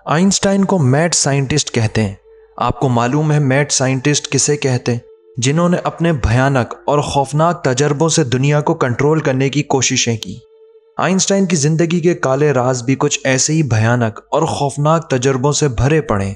Einstein को mad scientist कहते हैं। आपको मालूम है मैड साइंटिस्ट किसे कहते हैं? जिन्होंने अपने भयानक और खौफनाक तजर्बों से दुनिया को कंट्रोल करने की कोशिशें की। आइंस्टाइन की जिंदगी के काले राज भी कुछ ऐसे ही भयानक और खौफनाक तजर्बों से भरे पड़े।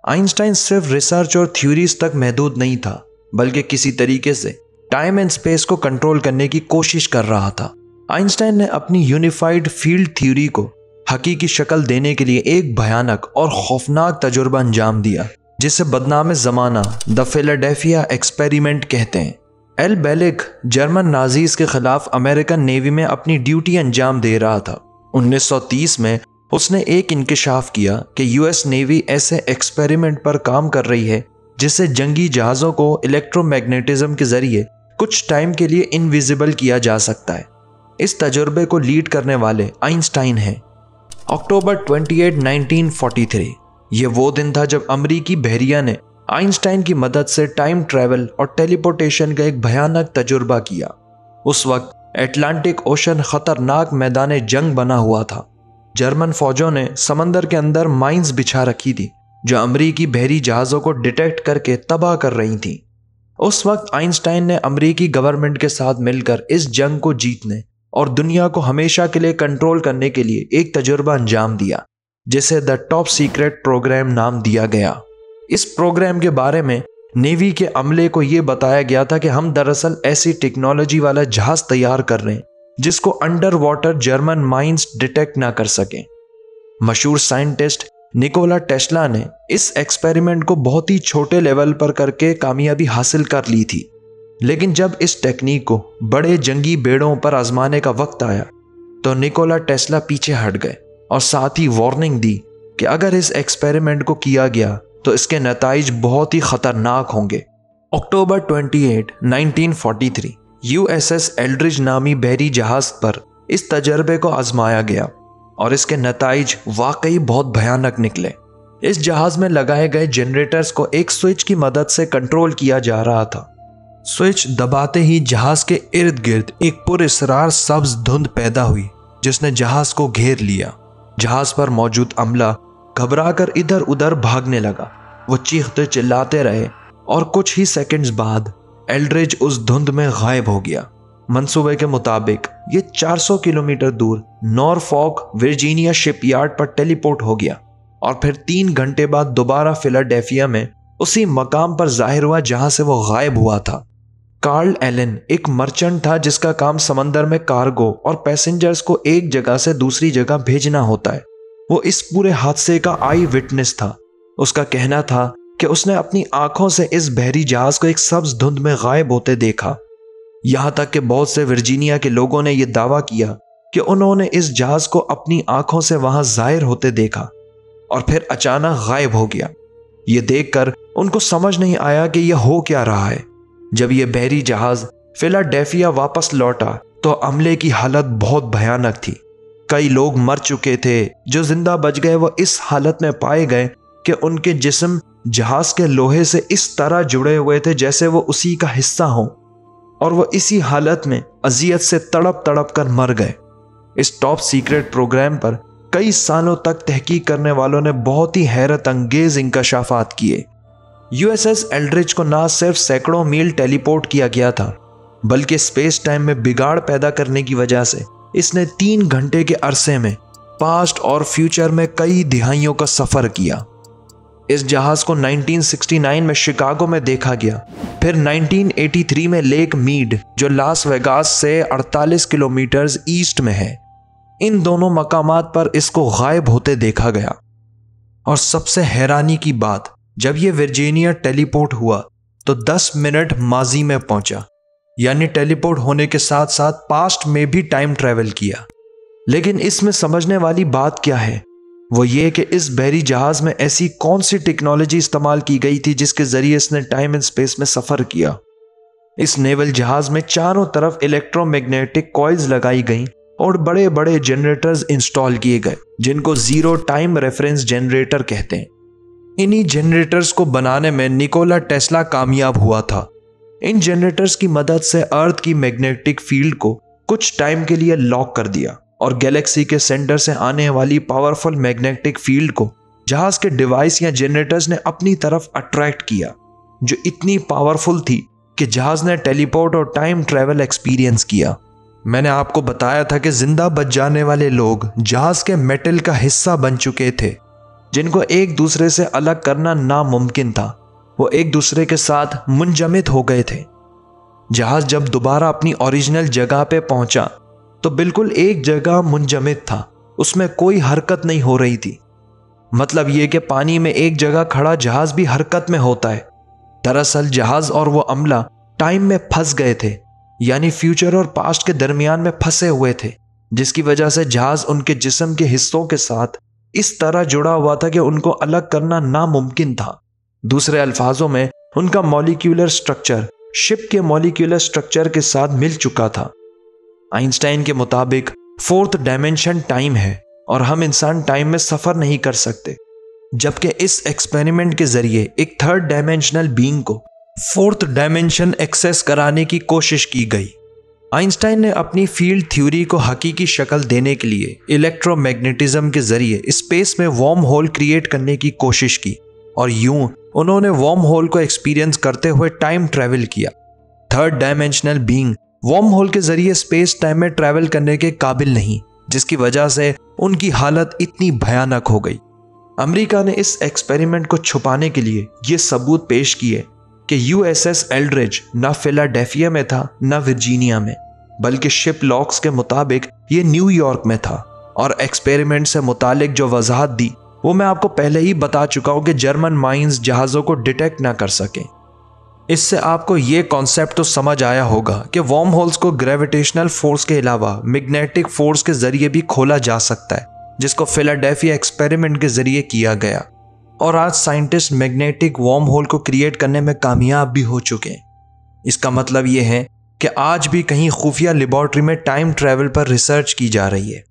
आइंस्टाइन सिर्फ रिसर्च और थ्योरीज तक महदूद नहीं था, बल्कि किसी तरीके से टाइम एंड स्पेस को कंट्रोल करने की कोशिश कर रहा था। आइंस्टाइन ने अपनी यूनिफाइड फील्ड थ्योरी को हकीकी शक्ल देने के लिए एक भयानक और खौफनाक तजुर्बा अंजाम दिया, जिसे बदनाम ज़माना द फिलाडेल्फिया एक्सपेरिमेंट कहते हैं। एल बेलिक जर्मन नाजीज के खिलाफ अमेरिकन नेवी में अपनी ड्यूटी अंजाम दे रहा था। 1930 में उसने एक इंकशाफ किया कि यूएस नेवी ऐसे एक्सपेरिमेंट पर काम कर रही है जिससे जंगी जहाज़ों को इलेक्ट्रोमैग्नेटिज्म के जरिए कुछ टाइम के लिए इनविजिबल किया जा सकता है। इस तजुर्बे को लीड करने वाले आइंस्टाइन हैं। अक्टूबर 28, 1943 ये वो दिन था जब अमरीकी बहरिया ने आइंस्टाइन की मदद से टाइम ट्रैवल और टेलीपोर्टेशन का एक भयानक तजुर्बा किया। उस वक्त अटलांटिक ओशन खतरनाक मैदान जंग बना हुआ था। जर्मन फौजों ने समंदर के अंदर माइंस बिछा रखी थी जो अमरीकी बहरी जहाज़ों को डिटेक्ट करके तबाह कर रही थी। उस वक्त आइंस्टाइन ने अमरीकी गवर्नमेंट के साथ मिलकर इस जंग को जीतने और दुनिया को हमेशा के लिए कंट्रोल करने के लिए एक तजुर्बा अंजाम दिया, जिसे द टॉप सीक्रेट प्रोग्राम नाम दिया गया। इस प्रोग्राम के बारे में नेवी के अमले को यह बताया गया था कि हम दरअसल ऐसी टेक्नोलॉजी वाला जहाज तैयार कर रहे हैं जिसको under water German mines detect ना कर सकें। मशहूर साइंटिस्ट निकोला टेस्ला ने इस एक्सपेरिमेंट को बहुत ही छोटे लेवल पर करके कामयाबी हासिल कर ली थी, लेकिन जब इस टेक्निक को बड़े जंगी बेड़ों पर आजमाने का वक्त आया तो निकोला टेस्ला पीछे हट गए और साथ ही वार्निंग दी कि अगर इस एक्सपेरिमेंट को किया गया तो इसके नताइज बहुत ही खतरनाक होंगे। अक्टूबर 28, 1943 यूएसएस एल्ड्रिज नामी बहरी जहाज पर इस तजर्बे को आजमाया गया और इसके नताइज वाकई बहुत भयानक निकले। इस जहाज में लगाए गए जनरेटर्स को एक स्विच की मदद से कंट्रोल किया जा रहा था। स्विच दबाते ही जहाज के इर्द गिर्द एक पुरअसरार सब्ज धुंध पैदा हुई जिसने जहाज को घेर लिया। जहाज पर मौजूद अमला घबराकर इधर उधर भागने लगा। वो चीखते चिल्लाते रहे और कुछ ही सेकंड्स बाद एल्ड्रिज उस धुंध में गायब हो गया। मंसूबे के मुताबिक ये 400 किलोमीटर दूर नॉरफॉक वर्जीनिया शिपयार्ड पर टेलीपोर्ट हो गया और फिर 3 घंटे बाद दोबारा फिलाडेल्फिया में उसी मकाम पर जाहिर हुआ जहां से वो गायब हुआ था। कार्ल एलन एक मर्चेंट था जिसका काम समंदर में कार्गो और पैसेंजर्स को एक जगह से दूसरी जगह भेजना होता है। वो इस पूरे हादसे का आई विटनेस था। उसका कहना था कि उसने अपनी आंखों से इस बहरी जहाज को एक सब्ज धुंध में गायब होते देखा। यहां तक कि बहुत से वर्जीनिया के लोगों ने यह दावा किया कि उन्होंने इस जहाज को अपनी आंखों से वहां जाहिर होते देखा और फिर अचानक गायब हो गया। ये देखकर उनको समझ नहीं आया कि यह हो क्या रहा है। जब यह बहरी जहाज फिलाडेल्फिया वापस लौटा तो अमले की हालत बहुत भयानक थी। कई लोग मर चुके थे। जो जिंदा बच गए वो इस हालत में पाए गए कि उनके जिस्म जहाज के लोहे से इस तरह जुड़े हुए थे जैसे वो उसी का हिस्सा हो, और वो इसी हालत में अजियत से तड़प तड़प कर मर गए। इस टॉप सीक्रेट प्रोग्राम पर कई सालों तक तहकीक करने वालों ने बहुत ही हैरत अंगेज इंकशाफात किए। यूएसएस एल्ड्रिज को ना सिर्फ सैकड़ों मील टेलीपोर्ट किया गया था, बल्कि स्पेस टाइम में बिगाड़ पैदा करने की वजह से इसने 3 घंटे के अरसे में पास्ट और फ्यूचर में कई दिहाइयों का सफर किया। इस जहाज को 1969 में शिकागो में देखा गया, फिर 1983 में लेक मीड जो लास वेगास से 48 किलोमीटर ईस्ट में है। इन दोनों मकामात पर इसको गायब होते देखा गया। और सबसे हैरानी की बात, जब यह वर्जीनिया टेलीपोर्ट हुआ तो 10 मिनट माजी में पहुंचा, यानी टेलीपोर्ट होने के साथ साथ पास्ट में भी टाइम ट्रैवल किया। लेकिन इसमें समझने वाली बात क्या है, वो ये कि इस बहरी जहाज में ऐसी कौन सी टेक्नोलॉजी इस्तेमाल की गई थी जिसके जरिए इसने टाइम एंड स्पेस में सफर किया। इस नेवल जहाज में चारों तरफ इलेक्ट्रोमैग्नेटिक कॉइल्स लगाई गई और बड़े बड़े जनरेटर्स इंस्टॉल किए गए जिनको जीरो टाइम रेफरेंस जनरेटर कहते हैं। इन्हीं जनरेटर्स को बनाने में निकोला टेस्ला कामयाब हुआ था। इन जनरेटर्स की मदद से अर्थ की मैग्नेटिक फील्ड को कुछ टाइम के लिए लॉक कर दिया और गैलेक्सी के सेंटर से आने वाली पावरफुल मैग्नेटिक फील्ड को जहाज के डिवाइस या जनरेटर्स ने अपनी तरफ अट्रैक्ट किया, जो इतनी पावरफुल थी कि जहाज ने टेलीपोर्ट और टाइम ट्रैवल एक्सपीरियंस किया। मैंने आपको बताया था कि जिंदा बच जाने वाले लोग जहाज के मेटल का हिस्सा बन चुके थे, जिनको एक दूसरे से अलग करना नामुमकिन था। वो एक दूसरे के साथ मुंजमिद हो गए थे। जहाज जब दोबारा अपनी ओरिजिनल जगह पे पहुंचा तो बिल्कुल एक जगह मुंजमिद था, उसमें कोई हरकत नहीं हो रही थी। मतलब ये कि पानी में एक जगह खड़ा जहाज भी हरकत में होता है। दरअसल जहाज और वो अमला टाइम में फंस गए थे, यानी फ्यूचर और पास्ट के दरमियान में फंसे हुए थे, जिसकी वजह से जहाज उनके जिस्म के हिस्सों के साथ इस तरह जुड़ा हुआ था कि उनको अलग करना नामुमकिन था। दूसरे अल्फाजों में उनका मॉलिक्यूलर स्ट्रक्चर शिप के मॉलिक्यूलर स्ट्रक्चर के साथ मिल चुका था। आइंस्टाइन के मुताबिक फोर्थ डायमेंशन टाइम है और हम इंसान टाइम में सफर नहीं कर सकते, जबकि इस एक्सपेरिमेंट के जरिए एक थर्ड डायमेंशनल बीइंग को फोर्थ डायमेंशन एक्सेस कराने की कोशिश की गई। आइंस्टाइन ने अपनी फील्ड थ्योरी को हकीकी शक्ल देने के लिए इलेक्ट्रोमैग्नेटिज्म के जरिए स्पेस में वार्म होल क्रिएट करने की कोशिश की और यूं उन्होंने वार्म होल को एक्सपीरियंस करते हुए टाइम ट्रैवल किया। Third dimensional being wormhole के जरिए स्पेस टाइम में ट्रैवल करने के काबिल नहीं, जिसकी वजह से उनकी हालत इतनी भयानक हो गई। अमेरिका ने इस एक्सपेरिमेंट को छुपाने के लिए ये सबूत पेश किए कि यूएसएस एल्ड्रिज न फिलाडेल्फिया में था न वर्जीनिया में, बल्कि शिप लॉग्स के मुताबिक ये न्यूयॉर्क में था। और एक्सपेरिमेंट से मुतालिक जो वजाहत दी वो मैं आपको पहले ही बता चुका हूं कि जर्मन माइंस जहाज़ों को डिटेक्ट ना कर सकें। इससे आपको ये कॉन्सेप्ट तो समझ आया होगा कि वार्म होल्स को ग्रेविटेशनल फोर्स के अलावा मैग्नेटिक फोर्स के जरिए भी खोला जा सकता है, जिसको फिलाडेल्फिया एक्सपेरिमेंट के जरिए किया गया। और आज साइंटिस्ट मैग्नेटिक वार्म होल को क्रिएट करने में कामयाब भी हो चुके हैं। इसका मतलब ये है कि आज भी कहीं खुफिया लेबॉर्ट्री में टाइम ट्रैवल पर रिसर्च की जा रही है।